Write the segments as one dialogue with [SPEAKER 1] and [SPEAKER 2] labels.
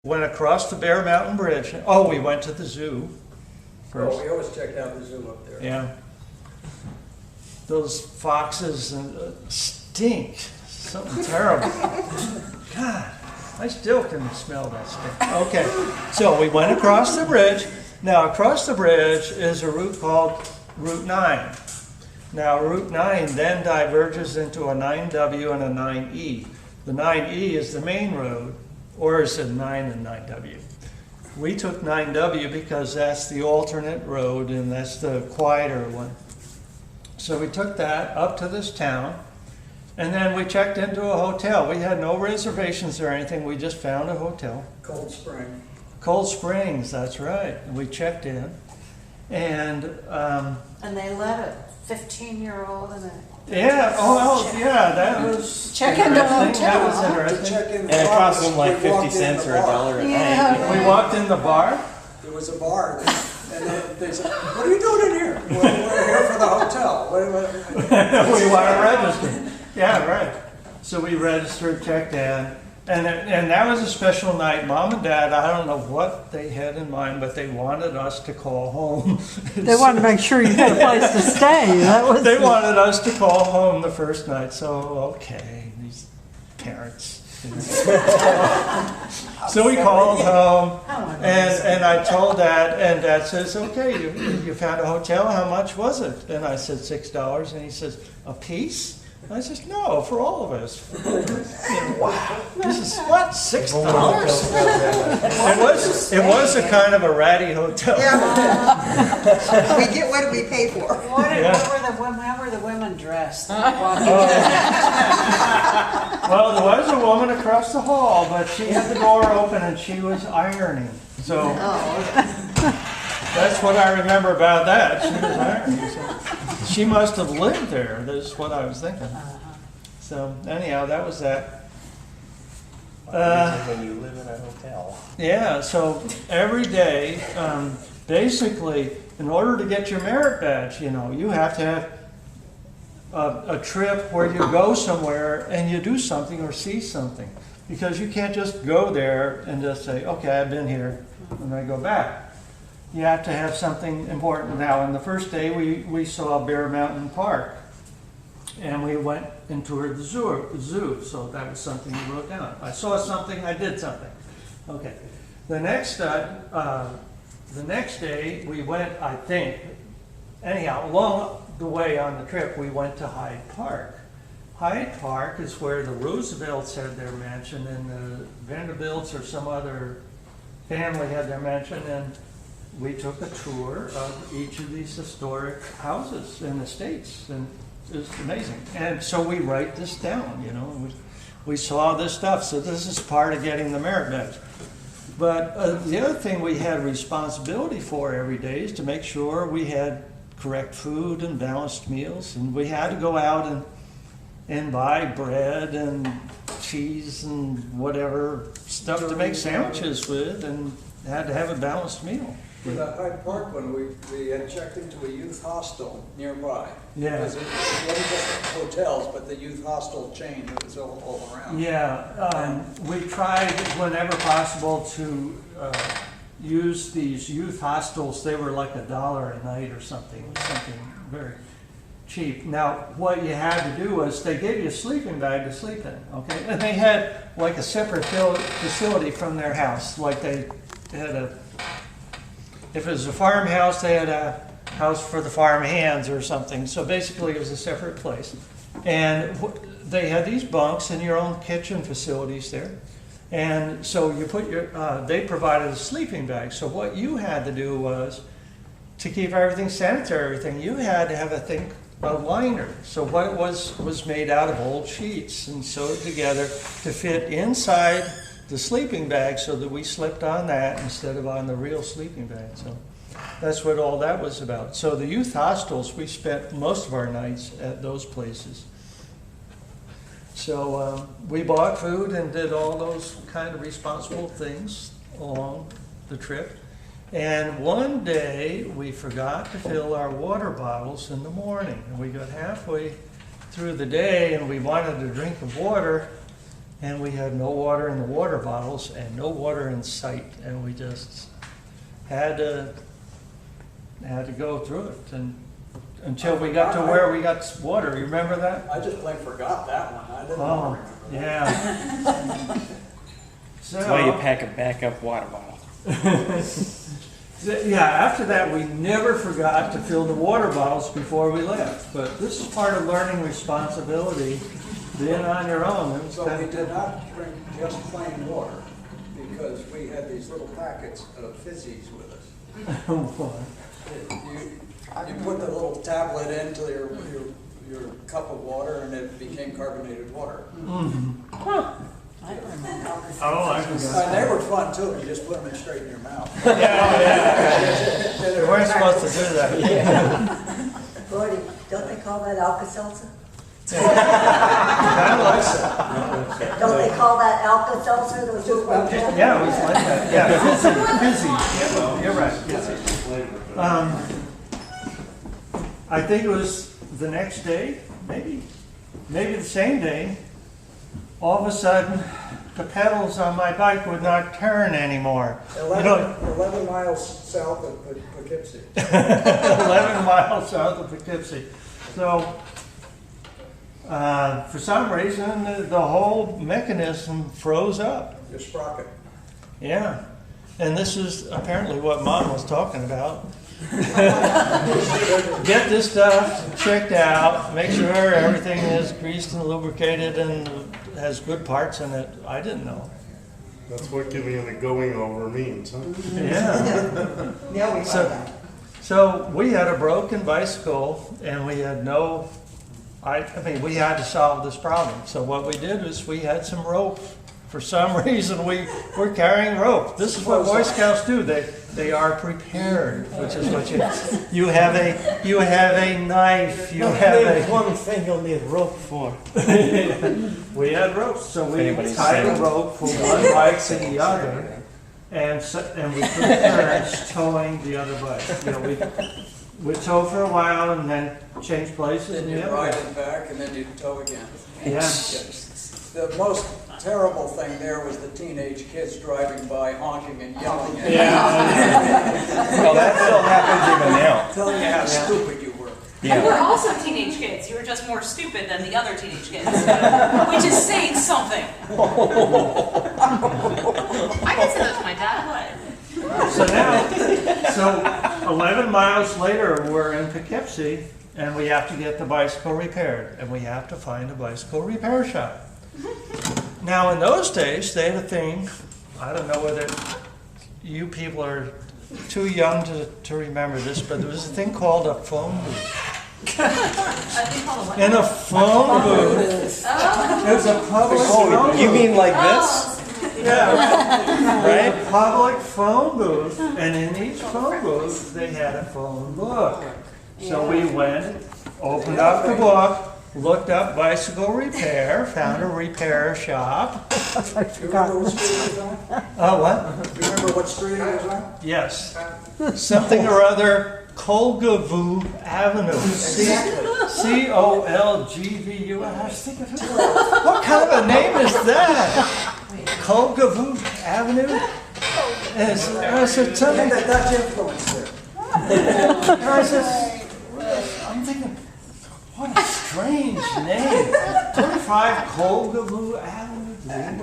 [SPEAKER 1] Went across the Bear Mountain Bridge. Oh, we went to the zoo first.
[SPEAKER 2] Oh, we always checked out the zoo up there.
[SPEAKER 1] Yeah. Those foxes stink. Something terrible. God, I still can smell that stink. Okay, so we went across the bridge. Now, across the bridge is a route called Route 9. Now, Route 9 then diverges into a 9W and a 9E. The 9E is the main road, or is it 9 and 9W? We took 9W because that's the alternate road and that's the quieter one. So we took that up to this town, and then we checked into a hotel. We had no reservations or anything, we just found a hotel.
[SPEAKER 2] Cold Spring.
[SPEAKER 1] Cold Springs, that's right. And we checked in, and
[SPEAKER 3] they let a 15-year-old in a...
[SPEAKER 1] yeah, yeah, that was
[SPEAKER 3] Check into a
[SPEAKER 1] interesting.
[SPEAKER 3] hotel,
[SPEAKER 1] That was
[SPEAKER 3] huh?
[SPEAKER 1] interesting.
[SPEAKER 2] To check in
[SPEAKER 4] And
[SPEAKER 2] the
[SPEAKER 4] it
[SPEAKER 2] bar,
[SPEAKER 4] cost them like
[SPEAKER 2] we walked
[SPEAKER 4] 50
[SPEAKER 2] in
[SPEAKER 4] cents
[SPEAKER 2] the
[SPEAKER 4] or a
[SPEAKER 2] bar.
[SPEAKER 4] dollar a
[SPEAKER 3] Yeah.
[SPEAKER 4] night.
[SPEAKER 1] We walked in the bar.
[SPEAKER 2] There was a bar, and they said, "What are you doing in here?" "Well, we're here for the hotel."
[SPEAKER 1] We want to register. Yeah, right. So we registered, checked in, and that was a special night. Mom and Dad, I don't know what they had in mind, but they wanted us to call home.
[SPEAKER 5] They wanted to make sure you had a place to stay. That was
[SPEAKER 1] They wanted us to call home the first night, so okay, these parents. So we called home, and I told Dad, and Dad says, okay, you found a hotel, how much was it? And I said $6, and he says, a piece? And I said, no, for all of us. Wow, this is what, $6? It was a kind of a ratty hotel.
[SPEAKER 6] We get what we pay for.
[SPEAKER 3] How were the women dressed?
[SPEAKER 1] Well, there was a woman across the hall, but she had the door open and she was ironing. So that's what I remember about that. She was ironing. So she must have lived there. That's what I was thinking. So anyhow, that was that.
[SPEAKER 4] When you live in a hotel.
[SPEAKER 1] Yeah, so every day, basically, in order to get your merit badge, you have to have a trip where you go somewhere and you do something or see something. Because you can't just go there and just say, okay, I've been here, and I go back. You have to have something important. Now, on the first day, we saw Bear Mountain Park, and we went and toured the zoo, so that was something we wrote down. I saw something, I did something. Okay. The next day, we went, I think, anyhow, along the way on the trip, we went to Hyde Park. Hyde Park is where the Roosevelts had their mansion, and the Vanderbilts or some other family had their mansion, and we took a tour of each of these historic houses and estates, and it was amazing. And so we write this down, and we saw this stuff, so this is part of getting the merit badge. But the other thing we had responsibility for every day is to make sure we had correct food and balanced meals, and we had to go out and buy bread and cheese and whatever stuff to make sandwiches with, and had to have a balanced meal.
[SPEAKER 2] For the Hyde Park one, we had checked into a youth hostel nearby.
[SPEAKER 1] Yeah.
[SPEAKER 2] It wasn't just hotels, but the youth hostel chain that was all around.
[SPEAKER 1] Yeah, we tried whenever possible to use these youth hostels. They were like $1 a night or something very cheap. Now, what you had to do was they gave you a sleeping bag to sleep in, okay? And they had like a separate facility from their house. Like they had if it was a farmhouse, they had a house for the farm hands or something. So basically it was a separate place. And they had these bunks and your own kitchen facilities there. And so you put they provided a sleeping bag. So what you had to do was, to keep everything sanitary, you had to have a liner. So what it was made out of old sheets and sewed together to fit inside the sleeping bag, so that we slept on that instead of on the real sleeping bag. So that's what all that was about. So the youth hostels, we spent most of our nights at those places. So we bought food and did all those kind of responsible things along the trip. And one day we forgot to fill our water bottles in the morning. And we got halfway through the day and we wanted a drink of water. and we had no water in the water bottles and no water in sight, and we just had to go through it and until we got to where we got water. You remember that?
[SPEAKER 2] I just plain forgot that one. I didn't
[SPEAKER 1] Oh,
[SPEAKER 2] remember that.
[SPEAKER 1] yeah.
[SPEAKER 4] That's why you
[SPEAKER 1] So,
[SPEAKER 4] pack a backup water bottle.
[SPEAKER 1] yeah, after that, we never forgot to fill the water bottles before we left. But this is part of learning responsibility, being on your own. It was
[SPEAKER 2] So
[SPEAKER 1] kind
[SPEAKER 2] we
[SPEAKER 1] of-
[SPEAKER 2] did not drink just plain water, because we had these little packets of fizzies with us. You put the little tablet into your cup of water, and it became carbonated water.
[SPEAKER 3] I remember.
[SPEAKER 1] Oh, I forgot.
[SPEAKER 2] And they were fun too, you just put them in straight in your mouth.
[SPEAKER 1] We weren't supposed to do that.
[SPEAKER 6] Gordy, don't they call that Alka-Seltzer?
[SPEAKER 1] Kind of like that.
[SPEAKER 6] Don't they call that Alka-Seltzer? Those little packets?
[SPEAKER 1] Yeah, it was like that. Yeah, fizzy. Yeah, you're right. Fizzy. I think it was the next day, maybe the same day. All of a sudden, the pedals on my bike would not turn anymore.
[SPEAKER 2] 11 miles south of Poughkeepsie.
[SPEAKER 1] 11 miles south of Poughkeepsie. So, for some reason, the whole mechanism froze up.
[SPEAKER 2] Your sprocket.
[SPEAKER 1] Yeah. And this is apparently what Mom was talking about. Get this stuff checked out, make sure everything is greased and lubricated and has good parts in it. I didn't know.
[SPEAKER 7] That's what giving it a going over means, huh?
[SPEAKER 1] Yeah.
[SPEAKER 6] Yeah, we
[SPEAKER 1] So-
[SPEAKER 6] find that.
[SPEAKER 1] So we had a broken bicycle and we had no, I mean, we had to solve this problem. So what we did was we had some rope. For some reason, we were carrying rope. This is what Boy Scouts do. They are prepared, which is what you have a knife. You have
[SPEAKER 4] There's
[SPEAKER 1] a.
[SPEAKER 4] one thing you'll need rope for.
[SPEAKER 1] We had ropes, so we
[SPEAKER 4] Anybody's
[SPEAKER 1] tied a
[SPEAKER 4] saying.
[SPEAKER 1] rope from one bike to the other, and we took turns towing the other bike. You know, we tow for a while and then change places.
[SPEAKER 2] Then
[SPEAKER 1] and
[SPEAKER 2] you
[SPEAKER 1] the other
[SPEAKER 2] ride
[SPEAKER 1] way.
[SPEAKER 2] it back, and then you tow again.
[SPEAKER 1] Yeah.
[SPEAKER 2] The most terrible thing there was the teenage kids driving by honking and yelling at you.
[SPEAKER 4] Well, that still happens even now.
[SPEAKER 2] Telling you how stupid you were.
[SPEAKER 8] And we're also teenage kids. You were just more stupid than the other teenage kids, which is saying something. I can say that to my dad. What?
[SPEAKER 1] So 11 miles later, we're in Poughkeepsie, and we have to get the bicycle repaired, and we have to find a bicycle repair shop. Now, in those days, they had a thing, I don't know whether you people are too young to remember this, but there was a thing called a phone booth.
[SPEAKER 8] I think called a what?
[SPEAKER 1] In a phone booth, it was a public phone booth.
[SPEAKER 4] You mean like this?
[SPEAKER 1] Yeah, right? A public phone booth, and in each phone booth, they had a phone book. So we went, opened up the book, looked up bicycle repair, found a repair shop.
[SPEAKER 6] I
[SPEAKER 2] Do you remember what street it was on?
[SPEAKER 1] Oh, what?
[SPEAKER 2] Do you remember what street it was on?
[SPEAKER 1] Yes. Something or other, Colgavoo Avenue. Colgvu. I was thinking, what kind of a name is that? Colgavoo Avenue? I said,
[SPEAKER 2] And
[SPEAKER 1] something.
[SPEAKER 2] the Dutch influence there.
[SPEAKER 1] I'm thinking, what a strange name. 25 Colgavoo Avenue.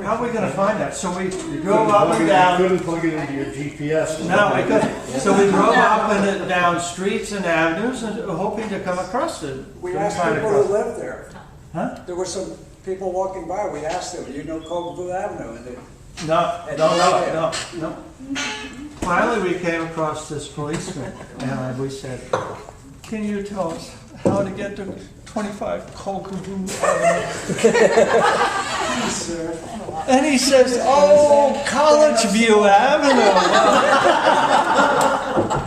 [SPEAKER 1] How are we going to find that? So we drove up and
[SPEAKER 7] You
[SPEAKER 1] down.
[SPEAKER 7] couldn't plug it into your GPS.
[SPEAKER 1] No, we couldn't. So we drove up and down streets and avenues and hoping to come across it.
[SPEAKER 2] We
[SPEAKER 1] Couldn't
[SPEAKER 2] asked
[SPEAKER 1] find
[SPEAKER 2] people
[SPEAKER 1] across.
[SPEAKER 2] who lived there.
[SPEAKER 1] Huh?
[SPEAKER 2] There were some people walking by, we asked them, do you know Colville Avenue? And they,
[SPEAKER 1] No. Finally, we came across this policeman, and we said, "Can you tell us how to get to 25 Colgavoo Avenue?" And he says, "Oh, College View Avenue."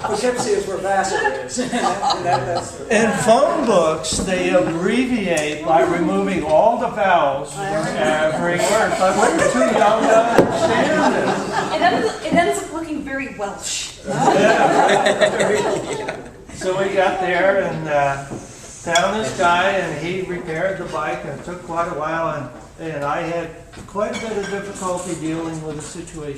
[SPEAKER 2] Poughkeepsie is where Vassar is. That's
[SPEAKER 1] In phone books, they abbreviate by removing all the vowels from every word, but we're too young to understand it.
[SPEAKER 8] It ends up looking very Welsh.
[SPEAKER 1] So we got there and found this guy, and he repaired the bike, and it took quite a while. And And I had quite a bit of difficulty dealing with the situation.